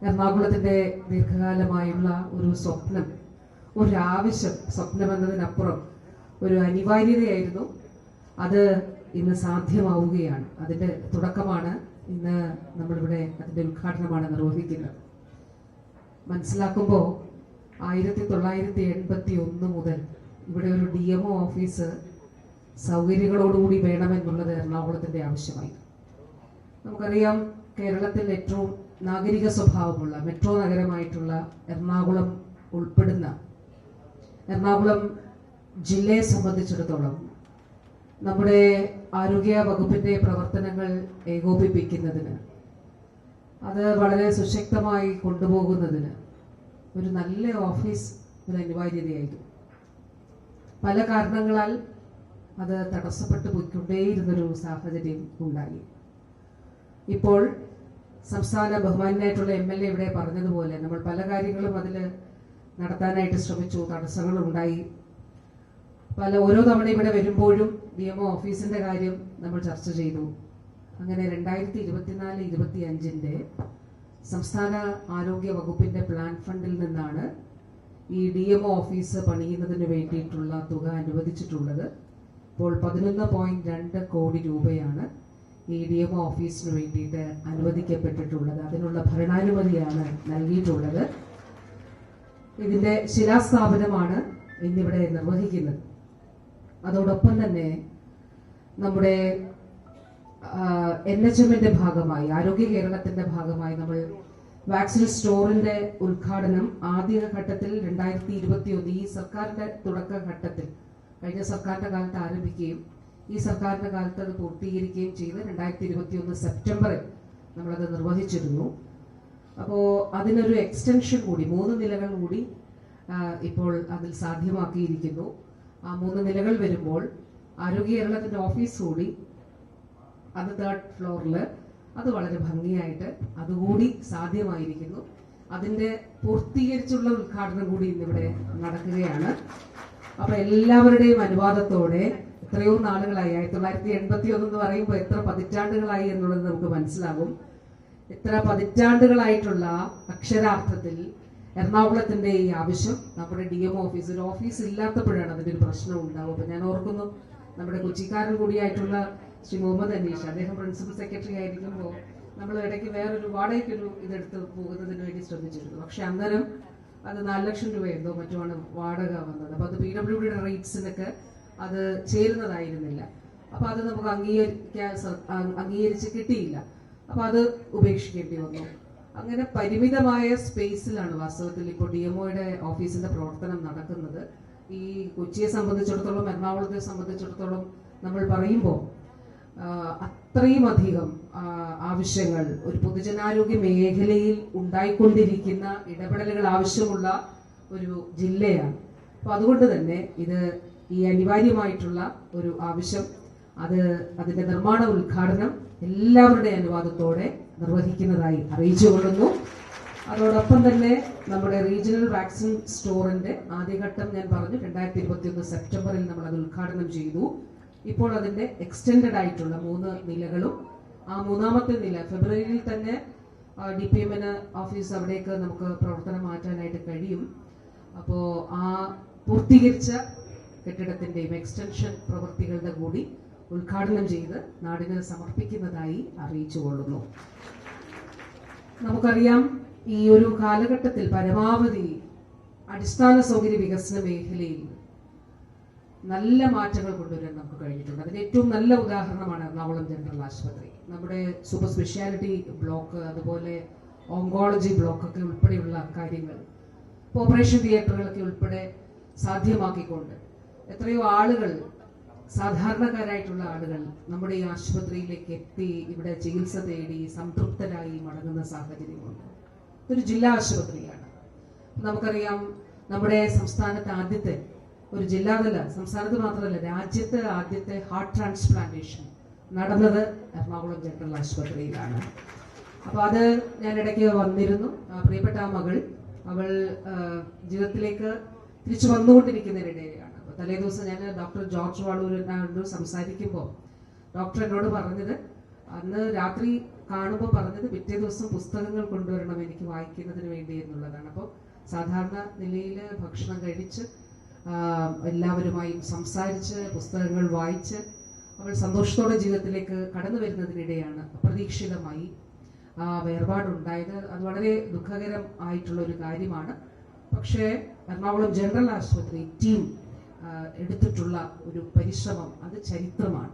എറണാകുളത്തിന്റെ ദീർഘകാലമായുള്ള ഒരു സ്വപ്നം, ഒരു ആവശ്യം, സ്വപ്നം എന്നതിനപ്പുറം ഒരു അനിവാര്യതയായിരുന്നു. അത് ഇന്ന് സാധ്യമാവുകയാണ്. അതിന്റെ തുടക്കമാണ് ഇന്ന് നമ്മളിവിടെ അതിന്റെ ഉദ്ഘാടനമാണ് നിർവഹിക്കുന്നത്. മനസ്സിലാക്കുമ്പോൾ 1981 മുതൽ ഇവിടെ ഒരു DMO ഓഫീസ് സൗകര്യങ്ങളോടുകൂടി വേണമെന്നുള്ളത് എറണാകുളത്തിന്റെ ആവശ്യമായി. നമുക്കറിയാം, കേരളത്തിൽ ഏറ്റവും നാഗരിക സ്വഭാവമുള്ള മെട്രോ നഗരമായിട്ടുള്ള എറണാകുളം ഉൾപ്പെടുന്ന എറണാകുളം ജില്ലയെ സംബന്ധിച്ചിടത്തോളം നമ്മുടെ ആരോഗ്യ വകുപ്പിന്റെ പ്രവർത്തനങ്ങൾ ഏകോപിപ്പിക്കുന്നതിന്, അത് വളരെ സുശക്തമായി കൊണ്ടുപോകുന്നതിന് ഒരു നല്ല ഓഫീസ് ഒരു അനിവാര്യതയായിരുന്നു. പല കാരണങ്ങളാൽ അത് തടസ്സപ്പെട്ടു പോയിക്കൊണ്ടേയിരുന്നൊരു സാഹചര്യം ഉണ്ടായി. ഇപ്പോൾ സംസ്ഥാന ബഹുമാനായിട്ടുള്ള MLA ഇവിടെ പറഞ്ഞതുപോലെ നമ്മൾ പല കാര്യങ്ങളും അതിൽ നടത്താനായിട്ട് ശ്രമിച്ചു. തടസ്സങ്ങളുണ്ടായി. ഓരോ തവണ ഇവിടെ വരുമ്പോഴും DMO ഓഫീസിന്റെ കാര്യം നമ്മൾ ചർച്ച ചെയ്തു. അങ്ങനെ 2024-25 സംസ്ഥാന ആരോഗ്യ വകുപ്പിന്റെ പ്ലാൻ ഫണ്ടിൽ നിന്നാണ് ഈ DMO ഓഫീസ് പണിയുന്നതിന് വേണ്ടിയിട്ടുള്ള തുക അനുവദിച്ചിട്ടുള്ളത്. ഇപ്പോൾ 11.2 കോടി രൂപയാണ് ഈ DMO ഓഫീസിന് വേണ്ടിയിട്ട് അനുവദിക്കപ്പെട്ടിട്ടുള്ളത്. അതിനുള്ള ഭരണാനുമതിയാണ് നൽകിയിട്ടുള്ളത്. ഇതിന്റെ ശിലാസ്ഥാപനമാണ് ഇന്നിവിടെ നിർവഹിക്കുന്നത്. അതോടൊപ്പം തന്നെ നമ്മുടെ NHMന്റെ ഭാഗമായി, ആരോഗ്യ കേരളത്തിന്റെ ഭാഗമായി നമ്മൾ വാക്സിൻ സ്റ്റോറിന്റെ ഉദ്ഘാടനം ആദ്യഘട്ടത്തിൽ 2021 ഈ സർക്കാരിന്റെ തുടക്കഘട്ടത്തിൽ, കഴിഞ്ഞ സർക്കാരിന്റെ കാലത്ത് ആരംഭിക്കുകയും ഈ സർക്കാരിന്റെ കാലത്ത് അത് പൂർത്തീകരിക്കുകയും ചെയ്ത് 2021 സെപ്റ്റംബറിൽ നമ്മളത് നിർവഹിച്ചിരുന്നു. അപ്പോൾ അതിനൊരു എക്സ്റ്റൻഷൻ കൂടി, 3 നിലകൾ കൂടി ഇപ്പോൾ അതിൽ സാധ്യമാക്കിയിരിക്കുന്നു. ആ 3 നിലകൾ വരുമ്പോൾ ആരോഗ്യ കേരളത്തിന്റെ ഓഫീസ് കൂടി അത് 3rd ഫ്ലോറിൽ അത് വളരെ ഭംഗിയായിട്ട് അതുകൂടി സാധ്യമായിരിക്കുന്നു. അതിന്റെ പൂർത്തീകരിച്ചുള്ള ഉദ്ഘാടനം കൂടി ഇന്നിവിടെ നടക്കുകയാണ്. അപ്പൊ എല്ലാവരുടെയും അനുവാദത്തോടെ എത്രയോ നാളുകളായി, 1981 എന്ന് പറയുമ്പോൾ എത്ര പതിറ്റാണ്ടുകളായി എന്നുള്ളത് നമുക്ക് മനസ്സിലാകും. എത്ര പതിറ്റാണ്ടുകളായിട്ടുള്ള അക്ഷരാർത്ഥത്തിൽ എറണാകുളത്തിന്റെ ഈ ആവശ്യം, നമ്മുടെ DMO ഓഫീസ്, ഒരു ഓഫീസ് ഇല്ലാത്തപ്പോഴാണ് അതിന്റെ ഒരു പ്രശ്നം ഉണ്ടാവും. അപ്പൊ ഞാൻ ഓർക്കുന്നു, നമ്മുടെ കൊച്ചിക്കാരൻ കൂടിയായിട്ടുള്ള ശ്രീ മുഹമ്മദ് അനീഷ്, അദ്ദേഹം പ്രിൻസിപ്പൽ സെക്രട്ടറി ആയിരിക്കുമ്പോൾ നമ്മൾ ഇടയ്ക്ക് വേറൊരു വാടകയ്ക്കൊരു ഇതെടുത്ത് പോകുന്നതിന് വേണ്ടി ശ്രമിച്ചിരുന്നു. പക്ഷെ അന്നേരം അത് 4 ലക്ഷം രൂപ എന്തോ മറ്റുമാണ് വാടക വന്നത്. അപ്പൊ അത് PWDയുടെ റേറ്റ്സിനൊക്കെ അത് ചേരുന്നതായിരുന്നില്ല. അപ്പൊ അത് നമുക്ക് അംഗീകരിച്ച് കിട്ടിയില്ല. അപ്പൊ അത് ഉപേക്ഷിക്കേണ്ടി വന്നു. അങ്ങനെ പരിമിതമായ സ്പേസിലാണ് വാസ്തവത്തിൽ ഇപ്പോൾ DMOയുടെ ഓഫീസിന്റെ പ്രവർത്തനം നടക്കുന്നത്. ഈ കൊച്ചിയെ സംബന്ധിച്ചിടത്തോളം, എറണാകുളത്തെ സംബന്ധിച്ചിടത്തോളം നമ്മൾ പറയുമ്പോൾ അത്രയും അധികം ആവശ്യങ്ങൾ ഒരു പൊതുജനാരോഗ്യ മേഖലയിൽ ഉണ്ടായിക്കൊണ്ടിരിക്കുന്ന ഇടപെടലുകൾ ആവശ്യമുള്ള ഒരു ജില്ലയാണ്. അപ്പൊ അതുകൊണ്ട് തന്നെ ഇത് ഈ അനിവാര്യമായിട്ടുള്ള ഒരു ആവശ്യം, അതിന്റെ നിർമ്മാണ ഉദ്ഘാടനം എല്ലാവരുടെ അനുവാദത്തോടെ നിർവഹിക്കുന്നതായി അറിയിച്ചുകൊള്ളുന്നു. അതോടൊപ്പം തന്നെ നമ്മുടെ റീജിയണൽ വാക്സിൻ സ്റ്റോറിന്റെ ആദ്യഘട്ടം ഞാൻ പറഞ്ഞു 2021 സെപ്റ്റംബറിൽ നമ്മൾ അത് ഉദ്ഘാടനം ചെയ്തു. ഇപ്പോൾ അതിന്റെ എക്സ്റ്റെൻഡഡ് ആയിട്ടുള്ള 3 നിലകളും, ആ 3ാമത്തെ നില ഫെബ്രുവരിയിൽ തന്നെ DPMന് ഓഫീസ് അവിടേക്ക് നമുക്ക് പ്രവർത്തനം മാറ്റാനായിട്ട് കഴിയും. അപ്പോൾ ആ പൂർത്തീകരിച്ച കെട്ടിടത്തിന്റെയും എക്സ്റ്റൻഷൻ പ്രവൃത്തികളുടെ കൂടി ഉദ്ഘാടനം ചെയ്ത് നാടിന് സമർപ്പിക്കുന്നതായി അറിയിച്ചുകൊള്ളുന്നു. നമുക്കറിയാം, ഈ ഒരു കാലഘട്ടത്തിൽ പരമാവധി അടിസ്ഥാന സൗകര്യ വികസന മേഖലയിൽ നല്ല മാറ്റങ്ങൾ കൊണ്ടുവരാൻ നമുക്ക് കഴിഞ്ഞിട്ടുണ്ട്. അതിന് ഏറ്റവും നല്ല ഉദാഹരണമാണ് എറണാകുളം ജനറൽ ആശുപത്രി. നമ്മുടെ സൂപ്പർ സ്പെഷ്യാലിറ്റി ബ്ലോക്ക്, അതുപോലെ ഓങ്കോളജി ബ്ലോക്കൊക്കെ ഉൾപ്പെടെയുള്ള കാര്യങ്ങൾ, ഓപ്പറേഷൻ തിയേറ്ററുകളൊക്കെ ഉൾപ്പെടെ സാധ്യമാക്കിക്കൊണ്ട് എത്രയോ ആളുകൾ, സാധാരണക്കാരായിട്ടുള്ള ആളുകൾ നമ്മുടെ ഈ ആശുപത്രിയിലേക്ക് എത്തി ഇവിടെ ചികിത്സ തേടി സംതൃപ്തരായി മടങ്ങുന്ന സാഹചര്യമുണ്ട്. ഒരു ജില്ലാ ആശുപത്രിയാണ്. നമുക്കറിയാം, നമ്മുടെ സംസ്ഥാനത്ത് ആദ്യത്തെ, ഒരു ജില്ലാതല, സംസ്ഥാനത്ത് മാത്രമല്ല രാജ്യത്ത് ആദ്യത്തെ ഹാർട്ട് ട്രാൻസ്പ്ലാന്റേഷൻ നടന്നത് എറണാകുളം ജനറൽ ആശുപത്രിയിലാണ്. അപ്പൊ അത് ഞാൻ ഇടയ്ക്ക് വന്നിരുന്നു. പ്രിയപ്പെട്ട ആ മകൾ, അവൾ ജീവിതത്തിലേക്ക് തിരിച്ചു വന്നുകൊണ്ടിരിക്കുന്നതിനിടെയാണ്. തലേ ദിവസം ഞാൻ ഡോക്ടർ ജോർജ് വാളൂരിനോട് സംസാരിക്കുമ്പോൾ ഡോക്ടർ എന്നോട് പറഞ്ഞത്, അന്ന് രാത്രി കാണുമ്പോൾ പറഞ്ഞത് പിറ്റേ ദിവസം പുസ്തകങ്ങൾ കൊണ്ടുവരണം എനിക്ക് വായിക്കുന്നതിന് വേണ്ടി എന്നുള്ളതാണ്. അപ്പോൾ സാധാരണ നിലയിൽ ഭക്ഷണം കഴിച്ച് എല്ലാവരുമായും സംസാരിച്ച് പുസ്തകങ്ങൾ വായിച്ച് അവൾ സന്തോഷത്തോടെ ജീവിതത്തിലേക്ക് കടന്നു വരുന്നതിനിടെയാണ് അപ്രതീക്ഷിതമായി വേർപാടുണ്ടായത്. അത് വളരെ ദുഃഖകരം ആയിട്ടുള്ള ഒരു കാര്യമാണ്. പക്ഷേ എറണാകുളം ജനറൽ ആശുപത്രി ടീം എടുത്തിട്ടുള്ള ഒരു പരിശ്രമം അത് ചരിത്രമാണ്.